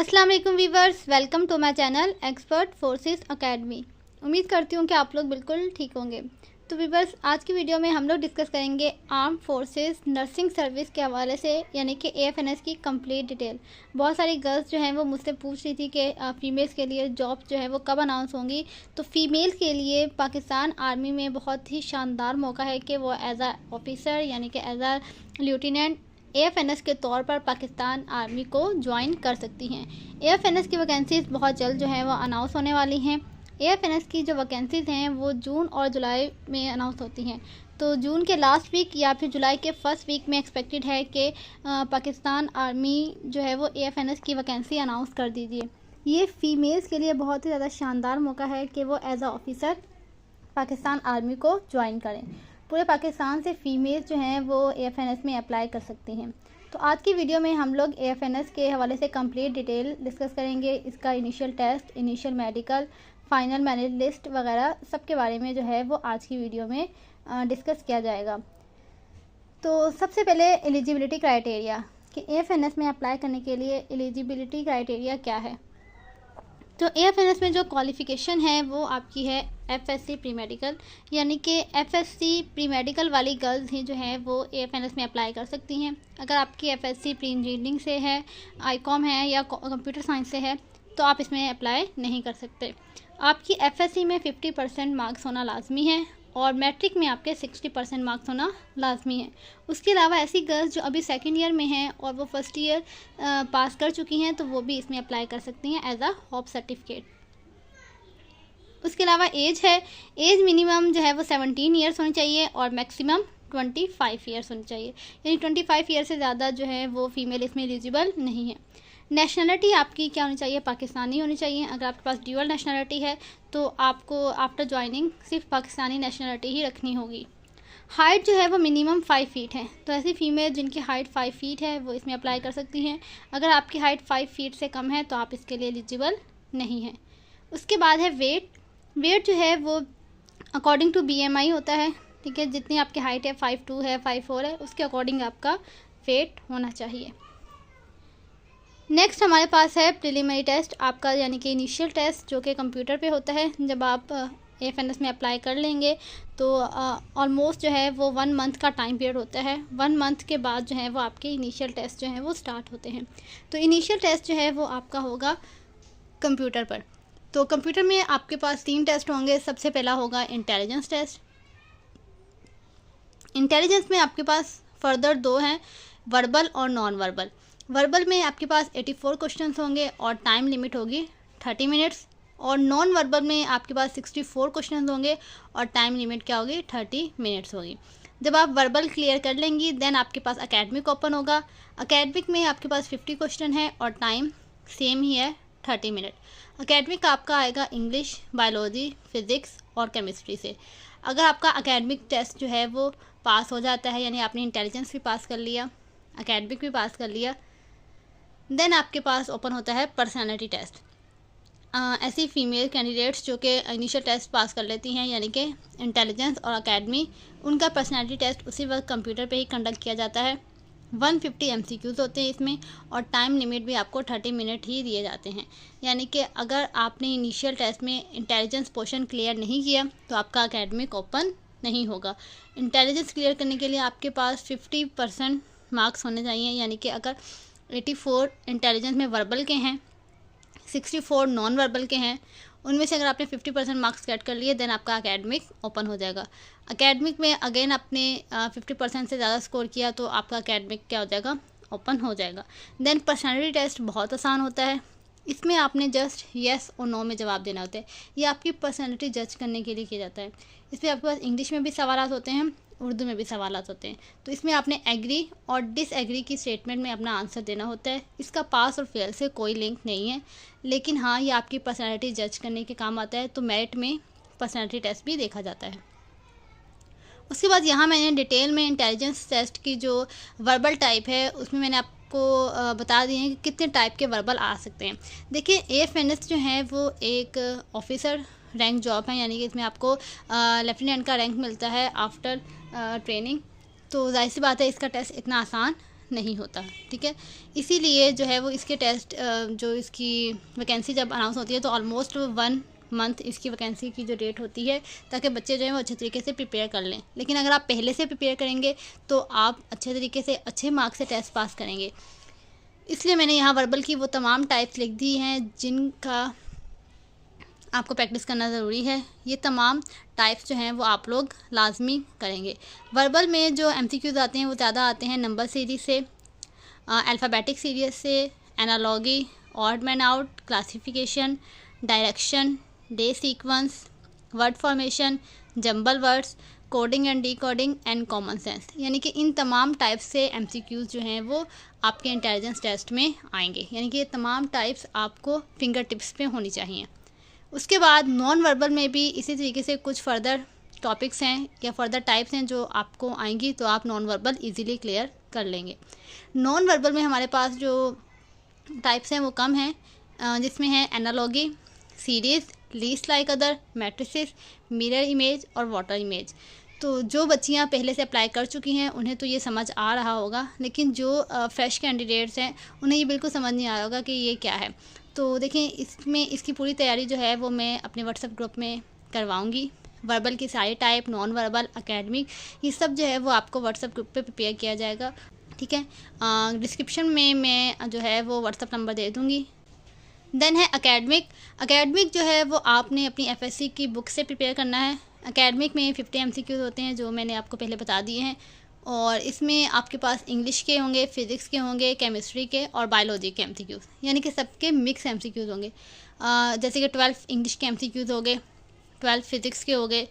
अस्सलाम वालेकुम viewers, welcome to my channel expert forces academy. उम्मीद करती हूँ कि आप लोग बिल्कुल ठीक होंगे। तो वीवर्स, आज की वीडियो में हम लोग डिस्कस करेंगे आर्म फोर्सेस नर्सिंग सर्विस के हवाले से, यानी कि AFNS की कंप्लीट डिटेल। बहुत सारी गर्ल्स जो हैं वो मुझसे पूछ रही थी कि फ़ीमेल्स के लिए जॉब जो है वो कब अनाउंस होंगी। तो फीमेल्स के लिए पाकिस्तान आर्मी में बहुत ही शानदार मौका है कि वो एज आ ऑफिसर यानी कि एज आ लेफ्टिनेंट AFNS के तौर पर पाकिस्तान आर्मी को ज्वाइन कर सकती हैं। AFNS की वैकेंसीज़ बहुत जल्द जो है वो अनाउंस होने वाली हैं। AFNS की जो वैकेंसीज़ हैं वो जून और जुलाई में अनाउंस होती हैं। तो जून के लास्ट वीक या फिर जुलाई के फर्स्ट वीक में एक्सपेक्टेड है कि पाकिस्तान आर्मी जो है वो AFNS की वैकेंसी अनाउंस कर दीजिए। ये फ़ीमेल्स के लिए बहुत ही ज़्यादा शानदार मौका है कि वो एज आ ऑफिसर पाकिस्तान आर्मी को ज्वाइन करें। पूरे पाकिस्तान से फ़ीमेल्स जो हैं वो AFNS में अप्लाई कर सकती हैं। तो आज की वीडियो में हम लोग AFNS के हवाले से कंप्लीट डिटेल डिस्कस करेंगे। इसका initial test, initial medical, final merit list वगैरह सब के बारे में जो है वो आज की वीडियो में डिस्कस किया जाएगा। तो सबसे पहले एलिजिबिलिटी क्राइटेरिया कि AFNS में अप्लाई करने के लिए एलिजिबिलिटी क्राइटेरिया क्या है। तो AFNS में जो क्वालिफ़िकेशन है वो आपकी है FSC प्री मेडिकल, यानी कि FSC प्री मेडिकल वाली गर्ल्स ही जो है वो AFNS में अप्लाई कर सकती हैं। अगर आपकी FSC प्री इंजीनियरिंग से है, ICOM है या कंप्यूटर साइंस से है तो आप इसमें अप्लाई नहीं कर सकते। आपकी FSC में 50% मार्क्स होना लाजमी है और मैट्रिक में आपके 60% मार्क्स होना लाजमी है। उसके अलावा ऐसी गर्ल्स जो अभी सेकंड ईयर में हैं और वो फर्स्ट ईयर पास कर चुकी हैं तो वो भी इसमें अप्लाई कर सकती हैं एज आ हॉप सर्टिफिकेट। उसके अलावा एज है, एज मिनिमम जो है वो 17 ईयर्स होनी चाहिए और मैक्सिमम 25 ईयर्स होनी चाहिए, यानी 25 ईयर से ज़्यादा जो है वो फ़ीमेल इसमें एलिजिबल नहीं है। नेशनलिटी आपकी क्या होनी चाहिए? पाकिस्तानी होनी चाहिए। अगर आपके पास ड्यूअल नेशनलिटी है तो आपको आफ्टर ज्वाइनिंग सिर्फ पाकिस्तानी नेशनलिटी ही रखनी होगी। हाइट जो है वो मिनिमम 5 फीट है, तो ऐसी फ़ीमेल जिनकी हाइट 5 फीट है वो इसमें अप्लाई कर सकती हैं। अगर आपकी हाइट 5 फीट से कम है तो आप इसके लिए एलिजिबल नहीं हैं। उसके बाद है वेट। वेट जो है वो अकॉर्डिंग टू BMI होता है, ठीक है। जितनी आपकी हाइट है 5'2" है, 5'4" है, उसके अकॉर्डिंग आपका वेट होना चाहिए। नेक्स्ट हमारे पास है प्रिलिमिनरी टेस्ट आपका, यानी कि इनिशियल टेस्ट जो कि कंप्यूटर पे होता है। जब आप AFNS में अप्लाई कर लेंगे तो ऑलमोस्ट जो है वो 1 मंथ का टाइम पीरियड होता है। 1 मंथ के बाद जो है वो आपके इनिशियल टेस्ट जो हैं वो स्टार्ट होते हैं। तो इनिशियल टेस्ट जो है वो आपका होगा कंप्यूटर पर। तो कंप्यूटर में आपके पास 3 टेस्ट होंगे। सबसे पहला होगा इंटेलिजेंस टेस्ट। इंटेलिजेंस में आपके पास फर्दर 2 हैं, वर्बल और नॉन वर्बल। वर्बल में आपके पास 84 क्वेश्चंस होंगे और टाइम लिमिट होगी 30 मिनट्स, और नॉन वर्बल में आपके पास 64 क्वेश्चंस होंगे और टाइम लिमिट क्या होगी? 30 मिनट्स होगी। जब आप वर्बल क्लियर कर लेंगी देन आपके पास अकेडमिक ओपन होगा। अकेडमिक में आपके पास 50 क्वेश्चन है और टाइम सेम ही है 30 मिनट। अकेडमिक आपका आएगा इंग्लिश, बायोलॉजी, फ़िज़िक्स और केमिस्ट्री से। अगर आपका अकेडमिक टेस्ट जो है वो पास हो जाता है, यानी आपने इंटेलिजेंस भी पास कर लिया, अकेडमिक भी पास कर लिया, देन आपके पास ओपन होता है पर्सनालिटी टेस्ट। ऐसी फ़ीमेल कैंडिडेट्स जो कि इनिशियल टेस्ट पास कर लेती हैं, यानी कि इंटेलिजेंस और अकेडमी, उनका पर्सनालिटी टेस्ट उसी वक्त कंप्यूटर पे ही कंडक्ट किया जाता है। 150 MCQs होते हैं इसमें और टाइम लिमिट भी आपको 30 मिनट ही दिए जाते हैं। यानी कि अगर आपने इनिशियल टेस्ट में इंटेलिजेंस पोर्शन क्लियर नहीं किया तो आपका अकेडमिक ओपन नहीं होगा। इंटेलिजेंस क्लियर करने के लिए आपके पास 50% मार्क्स होने चाहिए, यानी कि अगर 84 इंटेलिजेंस में वर्बल के हैं, 64 नॉन वर्बल के हैं, उनमें से अगर आपने 50% मार्क्स गेट कर लिए देन आपका अकेडमिक ओपन हो जाएगा। अकेडमिक में अगेन आपने 50% से ज़्यादा स्कोर किया तो आपका अकेडमिक क्या हो जाएगा? ओपन हो जाएगा। देन पर्सनालिटी टेस्ट बहुत आसान होता है। इसमें आपने जस्ट येस और नो में जवाब देना होता है। ये आपकी पर्सनालिटी जज करने के लिए किया जाता है। इसमें आपके पास इंग्लिश में भी सवाल होते हैं, उर्दू में भी सवाल होते हैं। तो इसमें आपने एग्री और डिसएग्री की स्टेटमेंट में अपना आंसर देना होता है। इसका पास और फेल से कोई लिंक नहीं है, लेकिन हाँ ये आपकी पर्सनालिटी जज करने के काम आता है। तो मेरिट में पर्सनालिटी टेस्ट भी देखा जाता है। उसके बाद यहाँ मैंने डिटेल में इंटेलिजेंस टेस्ट की जो वर्बल टाइप है उसमें मैंने आपको बता दिए हैं कि कितने टाइप के वर्बल आ सकते हैं। देखिए AFNS जो है वो एक ऑफिसर रैंक जॉब है, यानी कि इसमें आपको लेफ्टिनेंट का रैंक मिलता है आफ्टर ट्रेनिंग। तो जाहिर सी बात है इसका टेस्ट इतना आसान नहीं होता, ठीक है। इसीलिए जो है वो इसके टेस्ट जो इसकी वैकेंसी जब अनाउंस होती है तो ऑलमोस्ट 1 मंथ इसकी वैकेंसी की जो डेट होती है, ताकि बच्चे जो है वो अच्छे तरीके से प्रिपेयर कर लें। लेकिन अगर आप पहले से प्रिपेयर करेंगे तो आप अच्छे तरीके से अच्छे मार्क्स से टेस्ट पास करेंगे। इसलिए मैंने यहाँ वर्बल की वो तमाम टाइप्स लिख दी हैं जिनका आपको प्रैक्टिस करना ज़रूरी है। ये तमाम टाइप्स जो हैं वो आप लोग लाजमी करेंगे। वर्बल में जो MCQs आते हैं वो ज़्यादा आते हैं नंबर सीरीज से, अल्फ़ाबेटिक सीरीज से, analogy, odd man out, classification, direction, day sequence, word formation, jumble words, coding and decoding and common sense. यानी कि इन तमाम टाइप्स से MCQs जो हैं वो आपके इंटेलिजेंस टेस्ट में आएंगे। यानी कि ये तमाम टाइप्स आपको फिंगर टिप्स पे होनी चाहिए। उसके बाद नॉन वर्बल में भी इसी तरीके से कुछ फर्दर टॉपिक्स हैं या फर्दर टाइप्स हैं जो आपको आएंगी, तो आप नॉन वर्बल इजीली क्लियर कर लेंगे। नॉन वर्बल में हमारे पास जो टाइप्स हैं वो कम हैं, जिसमें है analogy, series, least like other, matrices, mirror image और वाटर इमेज। तो जो बच्चियां पहले से अप्लाई कर चुकी हैं उन्हें तो ये समझ आ रहा होगा, लेकिन जो फ्रेश कैंडिडेट्स हैं उन्हें ये बिल्कुल समझ नहीं आ रहा होगा कि ये क्या है। तो देखें, इसमें इसकी पूरी तैयारी जो है वो मैं अपने व्हाट्सएप ग्रुप में करवाऊंगी। वर्बल की सारी टाइप, नॉन वर्बल, एकेडमिक, ये सब जो है वो आपको व्हाट्सएप ग्रुप पे प्रिपेयर किया जाएगा, ठीक है। डिस्क्रिप्शन में मैं जो है वो व्हाट्सएप नंबर दे दूँगी। देन है एकेडमिक जो है वो आपने अपनी FSC की बुक से प्रिपेयर करना है। एकेडमिक में 50 MCQs होते हैं जो मैंने आपको पहले बता दिए हैं, और इसमें आपके पास इंग्लिश के होंगे, फिज़िक्स के होंगे, केमिस्ट्री के और बायोलॉजी के MCQs, यानी कि सबके मिक्स MCQs होंगे। जैसे कि 12 इंग्लिश के MCQs हो गए, 12 फिज़िक्स के हो गए,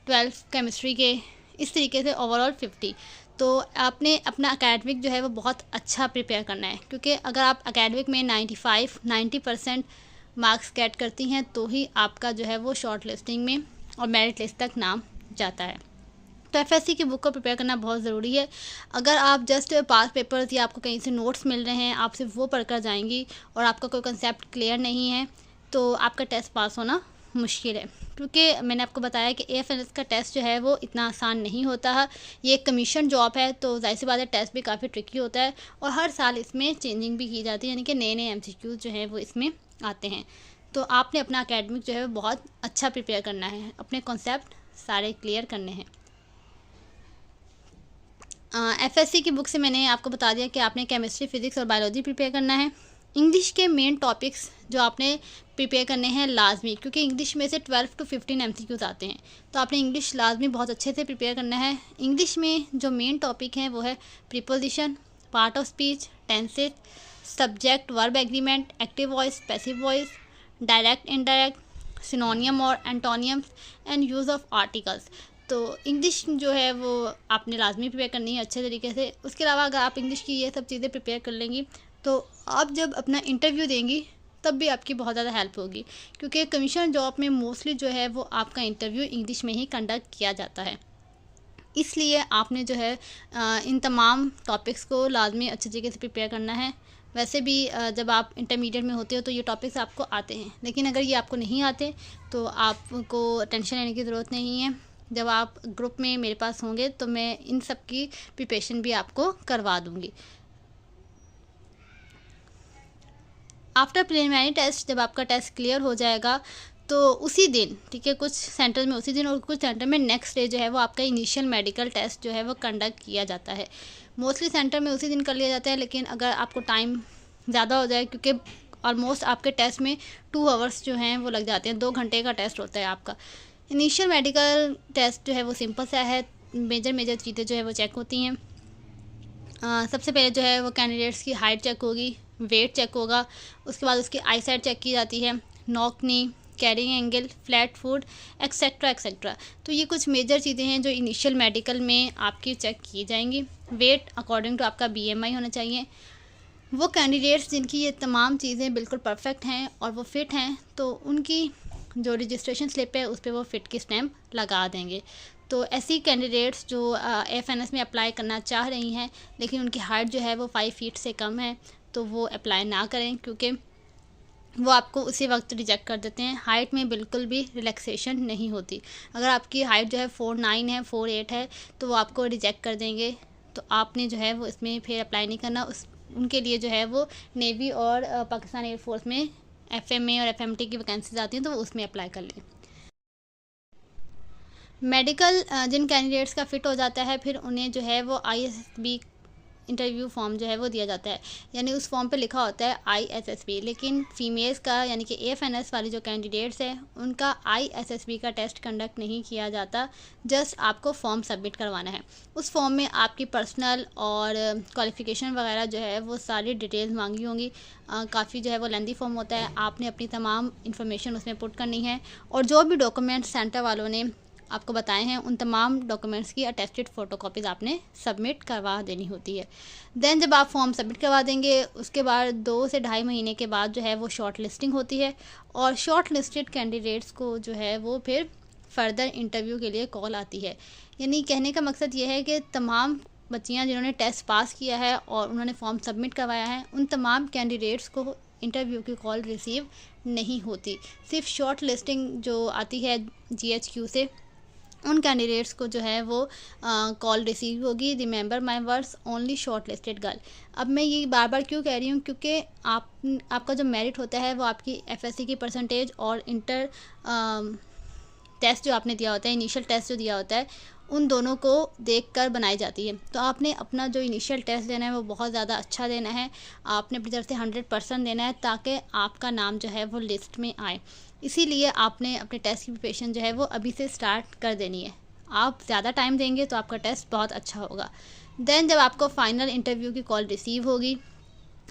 12 केमिस्ट्री के, इस तरीके से ओवरऑल 50। तो आपने अपना एकेडमिक जो है वो बहुत अच्छा प्रिपेयर करना है, क्योंकि अगर आप एकेडमिक में 90% मार्क्स गेट करती हैं तो ही आपका जो है वो शॉर्ट लिस्टिंग में और मेरिट लिस्ट तक नाम जाता है। तो FSC की बुक को प्रिपेयर करना बहुत ज़रूरी है। अगर आप जस्ट पास पेपर्स या आपको कहीं से नोट्स मिल रहे हैं, आप सिर्फ वो पढ़कर जाएंगी और आपका कोई कंसेप्ट क्लियर नहीं है, तो आपका टेस्ट पास होना मुश्किल है। क्योंकि मैंने आपको बताया कि AFNS का टेस्ट जो है वो इतना आसान नहीं होता है। ये एक कमीशन जॉब है, तो जाहिर सी बात है टेस्ट भी काफ़ी ट्रिकी होता है, और हर साल इसमें चेंजिंग भी की जाती है, यानी कि नए नए MCQs जो हैं वो इसमें आते हैं। तो आपने अपना एकेडमिक जो है वो बहुत अच्छा प्रिपेयर करना है, अपने कॉन्सेप्ट सारे क्लियर करने हैं। FSC की बुक से मैंने आपको बता दिया कि आपने केमिस्ट्री, फिज़िक्स और बायोलॉजी प्रिपेयर करना है। इंग्लिश के मेन टॉपिक्स जो आपने प्रिपेयर करने हैं लाजमी, क्योंकि इंग्लिश में से 12 to 15 MCQs आते हैं, तो आपने इंग्लिश लाजमी बहुत अच्छे से प्रिपेयर करना है। इंग्लिश में जो मेन टॉपिक हैं वो है preposition, part of speech, tenses, subject verb agreement, active voice, passive voice, direct indirect, synonym और antonyms and use of articles. तो इंग्लिश जो है वो आपने लाजमी प्रिपेयर करनी है अच्छे तरीके से। उसके अलावा अगर आप इंग्लिश की ये सब चीज़ें प्रिपेयर कर लेंगी तो आप जब अपना इंटरव्यू देंगी तब भी आपकी बहुत ज़्यादा हेल्प होगी, क्योंकि कमीशन जॉब में मोस्टली जो है वो आपका इंटरव्यू इंग्लिश में ही कंडक्ट किया जाता है। इसलिए आपने जो है इन तमाम टॉपिक्स को लाजमी अच्छे तरीके से प्रिपेयर करना है। वैसे भी जब आप इंटरमीडिएट में होते हो तो ये टॉपिक्स आपको आते हैं, लेकिन अगर ये आपको नहीं आते तो आपको टेंशन लेने की ज़रूरत नहीं है। जब आप ग्रुप में मेरे पास होंगे तो मैं इन सब की प्रिपरेशन भी आपको करवा दूँगी। आफ्टर प्रिलिमिनरी टेस्ट, जब आपका टेस्ट क्लियर हो जाएगा तो उसी दिन, ठीक है, कुछ सेंटर में उसी दिन और कुछ सेंटर में नेक्स्ट डे जो है वो आपका इनिशियल मेडिकल टेस्ट जो है वो कंडक्ट किया जाता है। मोस्टली सेंटर में उसी दिन कर लिया जाता है, लेकिन अगर आपको टाइम ज़्यादा हो जाए, क्योंकि ऑलमोस्ट आपके टेस्ट में 2 आवर्स जो हैं वो लग जाते हैं, 2 घंटे का टेस्ट होता है आपका। इनिशियल मेडिकल टेस्ट जो है वो सिंपल सा है, मेजर चीज़ें जो है वो चेक होती हैं। सबसे पहले जो है वो कैंडिडेट्स की हाइट चेक होगी, वेट चेक होगा, उसके बाद उसकी आई साइट चेक की जाती है, knock knee, carrying angle, flat foot, etcetera etcetera. तो ये कुछ मेजर चीज़ें हैं जो इनिशियल मेडिकल में आपकी चेक की जाएंगी। वेट अकॉर्डिंग टू आपका BMI होना चाहिए। वो कैंडिडेट्स जिनकी ये तमाम चीज़ें बिल्कुल परफेक्ट हैं और वो फ़िट हैं, तो उनकी जो रजिस्ट्रेशन स्लिप है उस पर वो फ़िट की स्टैम्प लगा देंगे। तो ऐसी कैंडिडेट्स जो AFNS में अप्लाई करना चाह रही हैं लेकिन उनकी हाइट जो है वो 5 फीट से कम है, तो वो अप्लाई ना करें, क्योंकि वो आपको उसी वक्त रिजेक्ट कर देते हैं। हाइट में बिल्कुल भी रिलैक्सेशन नहीं होती। अगर आपकी हाइट जो है 4'9" है, 4'8" है, तो वो आपको रिजेक्ट कर देंगे। तो आपने जो है वो इसमें फिर अप्लाई नहीं करना। उनके लिए जो है वो नेवी और पाकिस्तान एयरफोर्स में FMA और FMT की वैकेंसीज आती हैं, तो वो उसमें अप्लाई कर लें। मेडिकल जिन कैंडिडेट्स का फ़िट हो जाता है, फिर उन्हें जो है वो ISSB इंटरव्यू फॉर्म जो है वो दिया जाता है, यानी उस फॉर्म पे लिखा होता है ISSB। लेकिन फ़ीमेल्स का यानी कि AFNS वाली जो कैंडिडेट्स हैं उनका ISSB का टेस्ट कंडक्ट नहीं किया जाता, जस्ट आपको फॉर्म सबमिट करवाना है। उस फॉर्म में आपकी पर्सनल और क्वालिफ़िकेशन वगैरह जो है वो सारी डिटेल्स मांगी होंगी। काफ़ी जो है वो लेंदी फॉर्म होता है, आपने अपनी तमाम इन्फॉर्मेशन उसमें पुट करनी है, और जो भी डॉक्यूमेंट्स सेंटर वालों ने आपको बताए हैं उन तमाम डॉक्यूमेंट्स की अटेस्टेड फ़ोटोकॉपीज़ आपने सबमिट करवा देनी होती है। देन जब आप फॉर्म सबमिट करवा देंगे, उसके बाद 2 से ढाई महीने के बाद जो है वो शॉर्ट लिस्टिंग होती है, और शॉर्ट लिस्टेड कैंडिडेट्स को जो है वो फिर फर्दर इंटरव्यू के लिए कॉल आती है। यानी कहने का मकसद ये है कि तमाम बच्चियाँ जिन्होंने टेस्ट पास किया है और उन्होंने फॉर्म सबमिट करवाया है, उन तमाम कैंडिडेट्स को इंटरव्यू की कॉल रिसीव नहीं होती। सिर्फ शॉर्ट लिस्टिंग जो आती है GHQ से, उन कैंडिडेट्स को जो है वो कॉल रिसीव होगी। Remember my words, only short listed girl. अब मैं ये बार बार क्यों कह रही हूँ, क्योंकि आपका जो मेरिट होता है वो आपकी FSC की परसेंटेज और इंटर टेस्ट जो आपने दिया होता है, इनिशियल टेस्ट जो दिया होता है, उन दोनों को देखकर बनाई जाती है। तो आपने अपना जो इनिशियल टेस्ट देना है वो बहुत ज़्यादा अच्छा देना है, आपने अपनी तरफ से 100% देना है, ताकि आपका नाम जो है वो लिस्ट में आए। इसीलिए आपने अपने टेस्ट की प्रिपरेशन जो है वो अभी से स्टार्ट कर देनी है। आप ज़्यादा टाइम देंगे तो आपका टेस्ट बहुत अच्छा होगा। देन जब आपको फ़ाइनल इंटरव्यू की कॉल रिसीव होगी,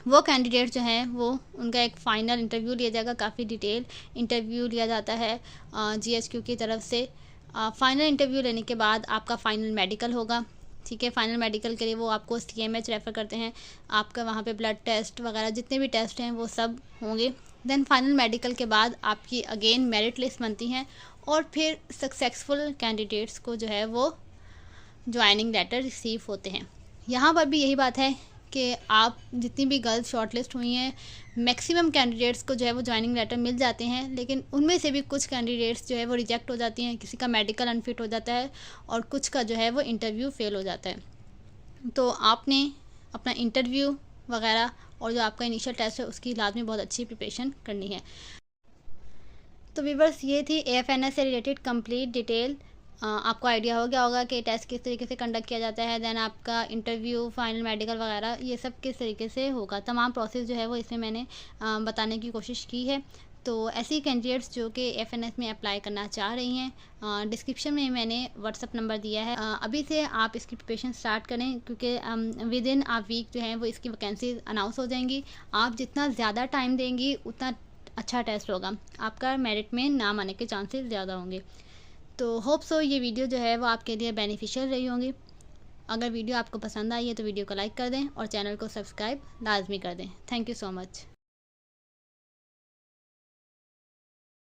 वो कैंडिडेट जो हैं वो उनका एक फ़ाइनल इंटरव्यू लिया जाएगा। काफ़ी डिटेल इंटरव्यू लिया जाता है GHQ की तरफ से। फ़ाइनल इंटरव्यू लेने के बाद आपका फ़ाइनल मेडिकल होगा, ठीक है। फ़ाइनल मेडिकल के लिए वो आपको CMH रेफ़र करते हैं, आपका वहाँ पे ब्लड टेस्ट वगैरह जितने भी टेस्ट हैं वो सब होंगे। देन फाइनल मेडिकल के बाद आपकी अगेन मेरिट लिस्ट बनती हैं, और फिर सक्सेसफुल कैंडिडेट्स को जो है वो ज्वाइनिंग लेटर रिसीव होते हैं। यहाँ पर भी यही बात है कि आप जितनी भी गर्ल्स शॉर्टलिस्ट हुई हैं, मैक्सिमम कैंडिडेट्स को जो है वो ज्वाइनिंग लेटर मिल जाते हैं, लेकिन उनमें से भी कुछ कैंडिडेट्स जो है वो रिजेक्ट हो जाती हैं। किसी का मेडिकल अनफिट हो जाता है और कुछ का जो है वो इंटरव्यू फेल हो जाता है। तो आपने अपना इंटरव्यू वगैरह और जो आपका इनिशियल टेस्ट है उसकी लाजमी बहुत अच्छी प्रिपरेशन करनी है। तो व्यूअर्स, ये थी AFNS से रिलेटेड कंप्लीट डिटेल। आपको आइडिया हो गया होगा कि टेस्ट किस तरीके से कंडक्ट किया जाता है, देन आपका इंटरव्यू, फाइनल मेडिकल वगैरह ये सब किस तरीके से होगा। तमाम प्रोसेस जो है वो इसमें मैंने बताने की कोशिश की है। तो ऐसी कैंडिडेट्स जो कि FNS में अप्लाई करना चाह रही हैं, डिस्क्रिप्शन में मैंने WhatsApp नंबर दिया है। अभी से आप इसकी प्रिपरेशन स्टार्ट करें, क्योंकि विद इन अ वीक जो है वो इसकी वैकेंसीज अनाउंस हो जाएंगी। आप जितना ज़्यादा टाइम देंगी उतना अच्छा टेस्ट होगा, आपका मेरिट में नाम आने के चांसेस ज़्यादा होंगे। तो होप सो ये वीडियो जो है वो आपके लिए बेनिफिशियल रही होंगी। अगर वीडियो आपको पसंद आई है तो वीडियो को लाइक कर दें और चैनल को सब्सक्राइब लाजमी कर दें। Thank you so much.